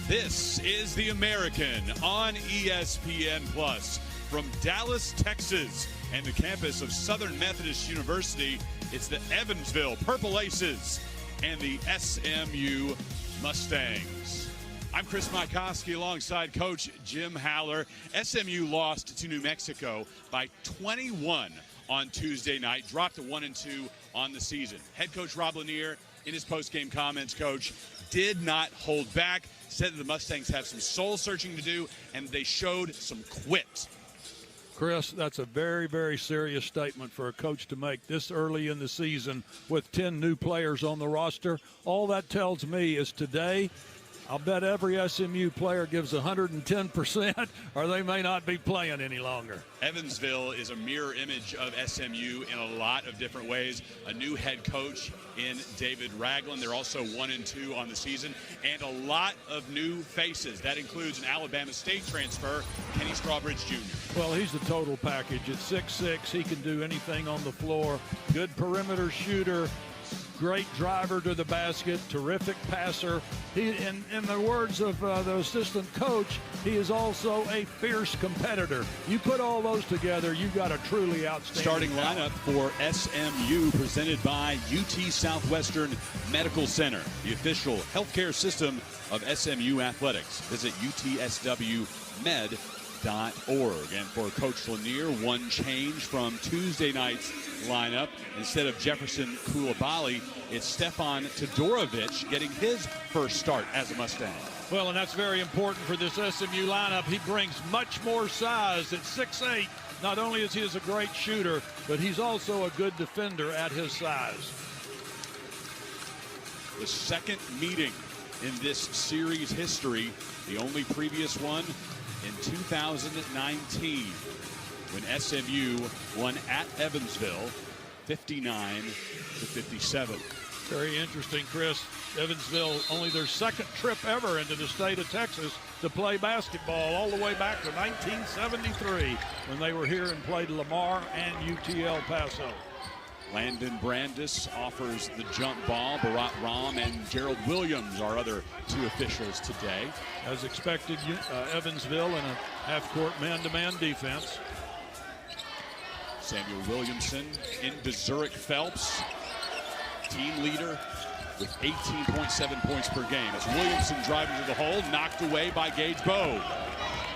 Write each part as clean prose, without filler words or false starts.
This is The American on ESPN Plus from Dallas, Texas, and the campus of Southern Methodist University. It's the Evansville Purple Aces and the SMU Mustangs. I'm Chris Maikowski alongside Coach Jim Haller. SMU lost to New Mexico by 21 on Tuesday night, dropped to 1-2 on the season. Head coach Rob Lanier, in his post-game comments, Coach, did not hold back, said that the Mustangs have some soul-searching to do, and they showed some quit. Chris, that's a very, very serious statement for a coach to make this early in the season with 10 new players on the roster. All that tells me is today, I'll bet every SMU player gives 110%, or they may not be playing any longer. Evansville is a mirror image of SMU in a lot of different ways. A new head coach in David Ragland. They're also 1-2 on the season, and a lot of new faces. That includes an Alabama State transfer, Kenny Strawbridge Jr. Well, he's the total package. At 6'6", he can do anything on the floor. Good perimeter shooter. Great driver to the basket, terrific passer. He, in the words of the assistant coach, he is also a fierce competitor. You put all those together, you've got a truly outstanding starting lineup for SMU, presented by UT Southwestern Medical Center, the official healthcare system of SMU athletics. Visit utswmed.org. And for Coach Lanier, one change from Tuesday night's lineup. Instead of Jefferson Koulibaly, it's Stefan Todorovic getting his first start as a Mustang. Well, and that's very important for this SMU lineup. He brings much more size at 6'8". Not only is he a great shooter, but he's also a good defender at his size. The second meeting in this series history, the only previous one in 2019, when SMU won at Evansville 59-57. Very interesting, Chris. Evansville, only their second trip ever into the state of Texas to play basketball, all the way back to 1973 when they were here and played Lamar and UT El Paso. Landon Brandis offers the jump ball. Barat Ram and Gerald Williams are other two officials today. As expected, Evansville in a half-court man-to-man defense. Samuel Williamson into Zurich Phelps, team leader with 18.7 points per game. As Williamson driving to the hole, knocked away by Gage Bowe.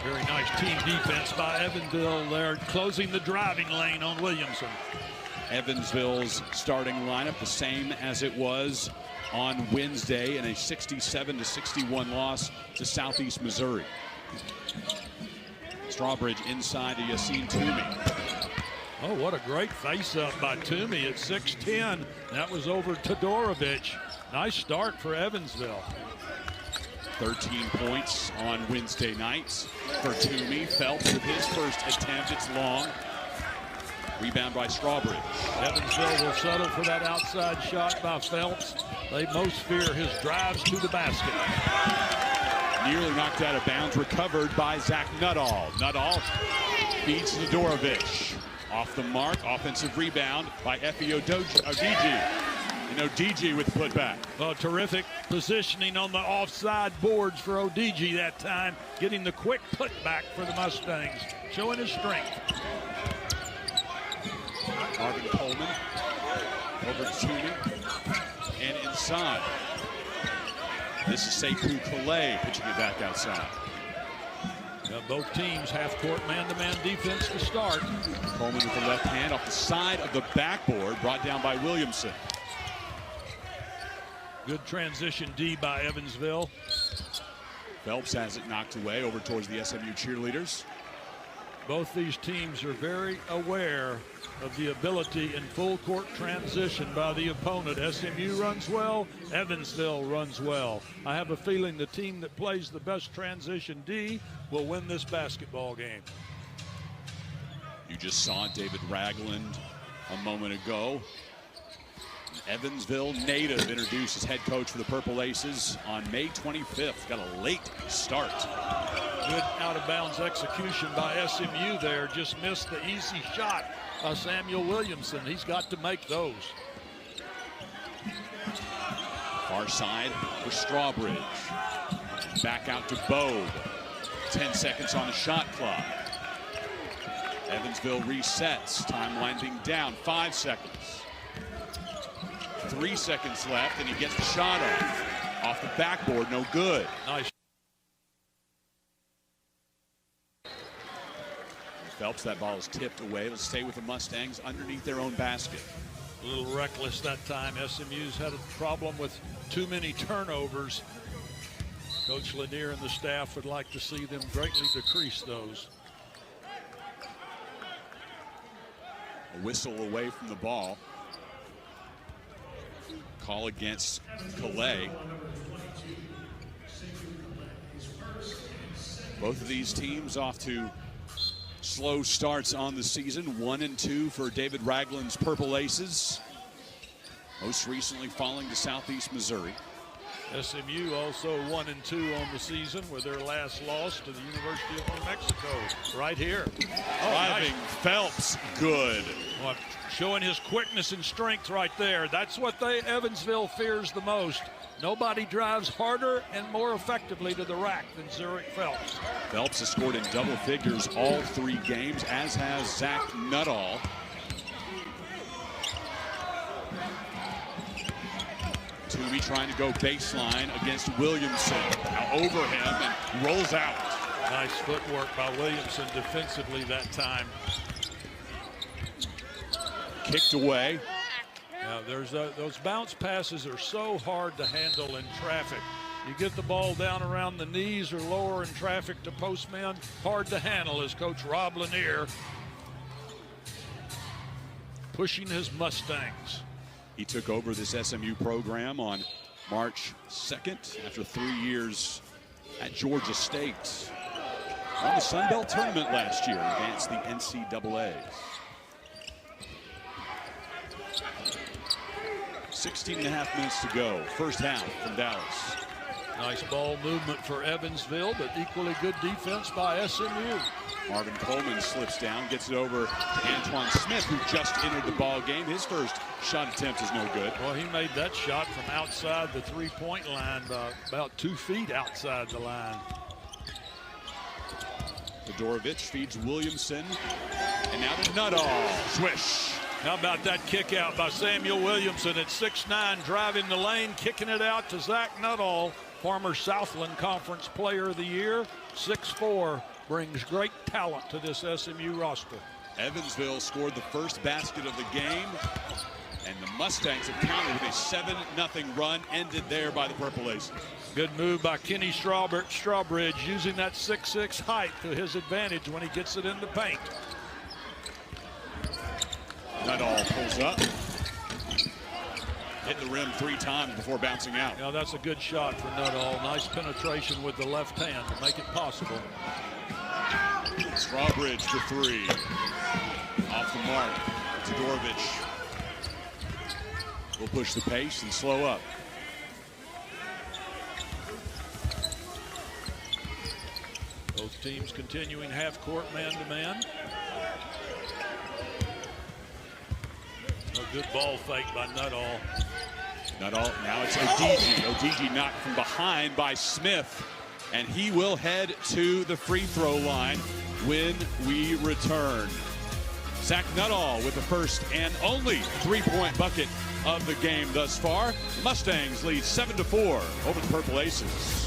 Very nice team defense by Evansville there, closing the driving lane on Williamson. Evansville's starting lineup, the same as it was on Wednesday in a 67-61 loss to Southeast Missouri. Strawbridge inside to Yassine Toomey. Oh, what a great face-up by Toomey at 6'10". That was over Todorovic. Nice start for Evansville. 13 points on Wednesday nights for Toomey. Phelps with his first attempt. It's long. Rebound by Strawbridge. Evansville will settle for that outside shot by Phelps. They most fear his drives to the basket. Nearly knocked out of bounds, recovered by Zach Nuttall. Nuttall feeds Todorovic. Off the mark, offensive rebound by Efe Odigi. And Odigi with the putback. Well, terrific positioning on the offside boards for Odigi that time, getting the quick putback for the Mustangs, showing his strength. Marvin Coleman over to Toomey and inside. This is Sekou Calais pitching it back outside. Both teams half-court man-to-man defense to start. Coleman with the left hand off the side of the backboard, brought down by Williamson. Good transition D by Evansville. Phelps has it knocked away over towards the SMU cheerleaders. Both these teams are very aware of the ability in full court transition by the opponent. SMU runs well, Evansville runs well. I have a feeling the team that plays the best transition D will win this basketball game. You just saw David Ragland a moment ago. Evansville native introduced as head coach for the Purple Aces on May 25th. Got a late start. Good out-of-bounds execution by SMU there. Just missed the easy shot by Samuel Williamson. He's got to make those. Far side for Strawbridge. Back out to Bogue. 10 seconds on the shot clock. Evansville resets. Time winding down. 5 seconds. 3 seconds left, and he gets the shot off. Off the backboard, no good. Nice. Phelps, that ball is tipped away. It'll stay with the Mustangs underneath their own basket. A little reckless that time. SMU's had a problem with too many turnovers. Coach Lanier and the staff would like to see them greatly decrease those. A whistle away from the ball. Call against Calais. Both of these teams off to slow starts on the season. 1-2 for David Ragland's Purple Aces. Most recently falling to Southeast Missouri. SMU also 1-2 on the season with their last loss to the University of New Mexico right here. Driving Nice. Phelps, good. Well, showing his quickness and strength right there. That's what Evansville fears the most. Nobody drives harder and more effectively to the rack than Zurich Phelps. Phelps has scored in double figures all 3 games, as has Zach Nuttall. Toomey trying to go baseline against Williamson. Now over him and rolls out. Nice footwork by Williamson defensively that time. Kicked away. Now those bounce passes are so hard to handle in traffic. You get the ball down around the knees or lower in traffic to postman, hard to handle, as Coach Rob Lanier pushing his Mustangs. He took over this SMU program on March 2nd after 3 years at Georgia State. Won the Sun Belt tournament last year, advanced the NCAA. 16.5 minutes to go. First half from Dallas. Nice ball movement for Evansville, but equally good defense by SMU. Marvin Coleman slips down, gets it over to Antoine Smith, who just entered the ball game. His first shot attempt is no good. Well, he made that shot from outside the three-point line, about 2 feet outside the line. Todorovic feeds Williamson, and now to Nuttall. Swish. How about that kick out by Samuel Williamson at 6'9", driving the lane, kicking it out to Zach Nuttall, former Southland Conference Player of the Year. 6'4", brings great talent to this SMU roster. Evansville scored the first basket of the game, and the Mustangs have countered with a 7-0 run, ended there by the Purple Aces. Good move by Kenny Strawbridge, using that 6'6" height to his advantage when he gets it in the paint. Nuttall pulls up. Hit the rim 3 times before bouncing out. Now that's a good shot for Nuttall. Nice penetration with the left hand to make it possible. Strawbridge for 3. Off the mark. Todorovic will push the pace and slow up. Both teams continuing half-court man-to-man. A good ball fake by Nuttall. Nuttall, now it's Odigi. Odigi knocked from behind by Smith, and he will head to the free throw line when we return. Zach Nuttall with the first and only 3-point bucket of the game thus far. Mustangs lead 7-4 over the Purple Aces.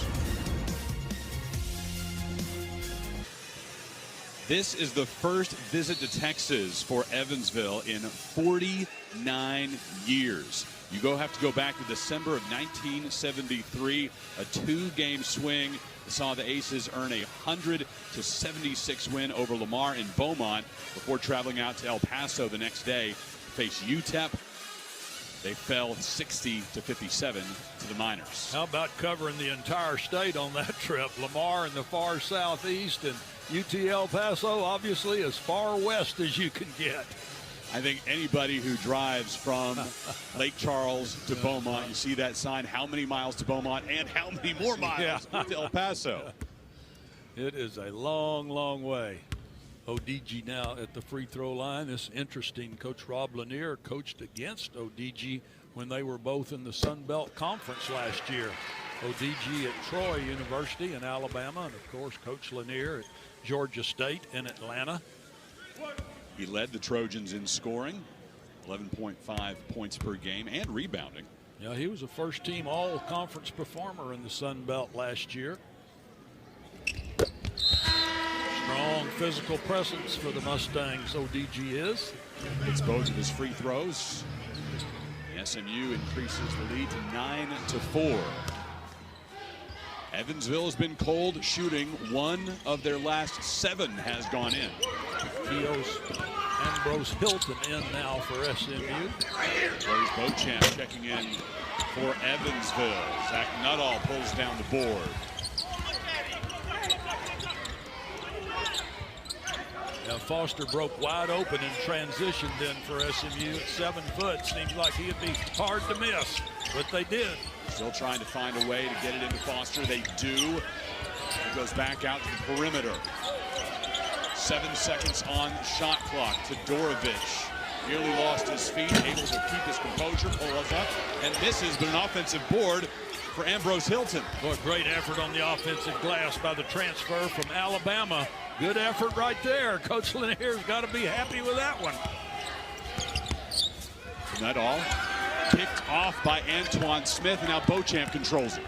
This is the first visit to Texas for Evansville in 49 years. You have to go back to December of 1973, a 2-game swing saw the Aces earn a 100-76 win over Lamar in Beaumont before traveling out to El Paso the next day to face UTEP. They fell 60-57 to the Miners. How about covering the entire state on that trip? Lamar in the far southeast and UT El Paso, obviously, as far west as you can get. I think anybody who drives from Lake Charles to Beaumont, you see that sign, how many miles to Beaumont and how many more miles to El Paso. It is a long, long way. Odigi now at the free throw line. It's interesting. Coach Rob Lanier coached against Odigi when they were both in the Sun Belt Conference last year. ODG at Troy University in Alabama, and of course Coach Lanier at Georgia State in Atlanta. He led the Trojans in scoring, 11.5 points per game, and rebounding. Yeah, he was a first-team all-conference performer in the Sun Belt last year. Strong physical presence for the Mustangs, ODG is. It's both of his free throws. SMU increases the lead to 9-4. Evansville has been cold shooting. 1 of their last 7 has gone in. Keos Ambrose Hilton in now for SMU. There's Beauchamp checking in for Evansville. Zach Nuttall pulls down the board. Now Foster broke wide open in transition then for SMU at 7 foot. Seems like he'd be hard to miss, but they did. Still trying to find a way to get it into Foster. They do. He goes back out to the perimeter. 7 seconds on shot clock. Todorovic nearly lost his feet, able to keep his composure, pull us up, and misses, but an offensive board for Ambrose Hilton. Boy, great effort on the offensive glass by the transfer from Alabama. Good effort right there. Coach Lanier's got to be happy with that one. Nuttall picked off by Antoine Smith, and now Beauchamp controls it.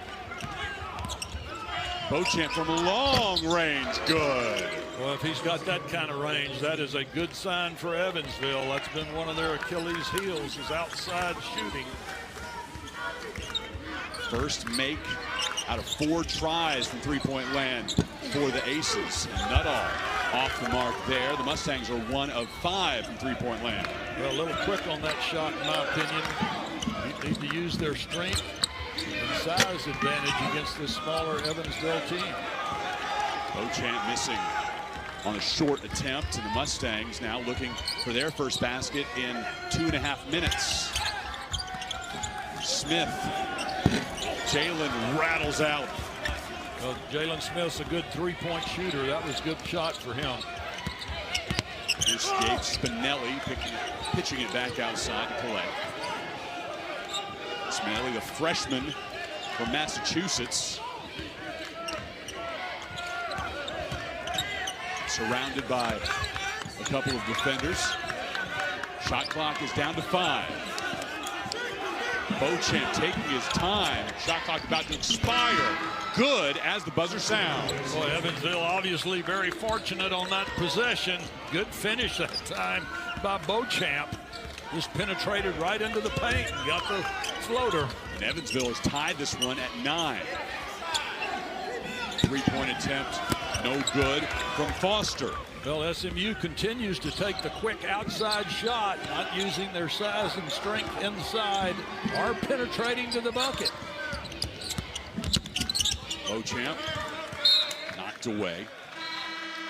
Beauchamp from long range, good. Well, if he's got that kind of range, that is a good sign for Evansville. That's been one of their Achilles heels, is outside shooting. First make out of 4 tries from three-point land for the Aces. And Nuttall off the mark there. The Mustangs are 1 of 5 from three-point land. Well, a little quick on that shot, in my opinion. They need to use their strength and size advantage against this smaller Evansville team. Beauchamp missing on a short attempt, and the Mustangs now looking for their first basket in 2.5 minutes. Smith. Jalen rattles out. Well, Jalen Smith's a good 3-point shooter. That was a good shot for him. Here's Gabe Spinelli pitching it back outside to Collette. Spinelli, the freshman from Massachusetts. Surrounded by a couple of defenders. Shot clock is down to 5. Beauchamp taking his time. Shot clock about to expire. Good as the buzzer sounds. Boy, Evansville obviously very fortunate on that possession. Good finish that time by Beauchamp. Just penetrated right into the paint and got the floater. And Evansville has tied this one at 9. 3-point attempt, no good from Foster. Well, SMU continues to take the quick outside shot, not using their size and strength inside, or penetrating to the bucket. Beauchamp knocked away.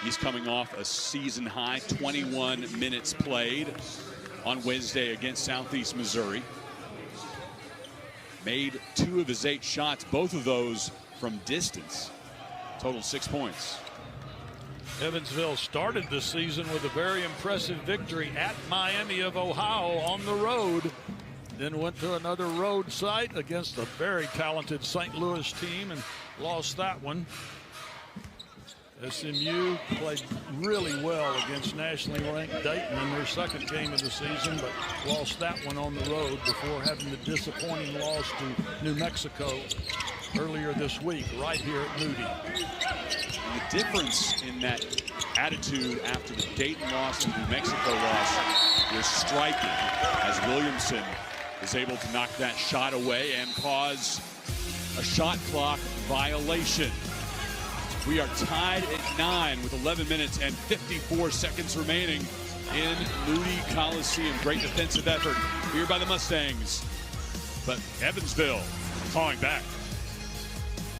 He's coming off a season high 21 minutes played on Wednesday against Southeast Missouri. Made 2 of his 8 shots, both of those from distance. Total 6 points. Evansville started the season with a very impressive victory at Miami of Ohio on the road. Then went to another road site against a very talented St. Louis team and lost that one. SMU played really well against nationally ranked Dayton in their second game of the season, but lost that one on the road before having the disappointing loss to New Mexico earlier this week, right here at Moody. And the difference in that attitude after the Dayton loss and New Mexico loss was striking, as Williamson is able to knock that shot away and cause a shot clock violation. We are tied at 9 with 11 minutes and 54 seconds remaining in Moody Coliseum. Great defensive effort here by the Mustangs, but Evansville calling back.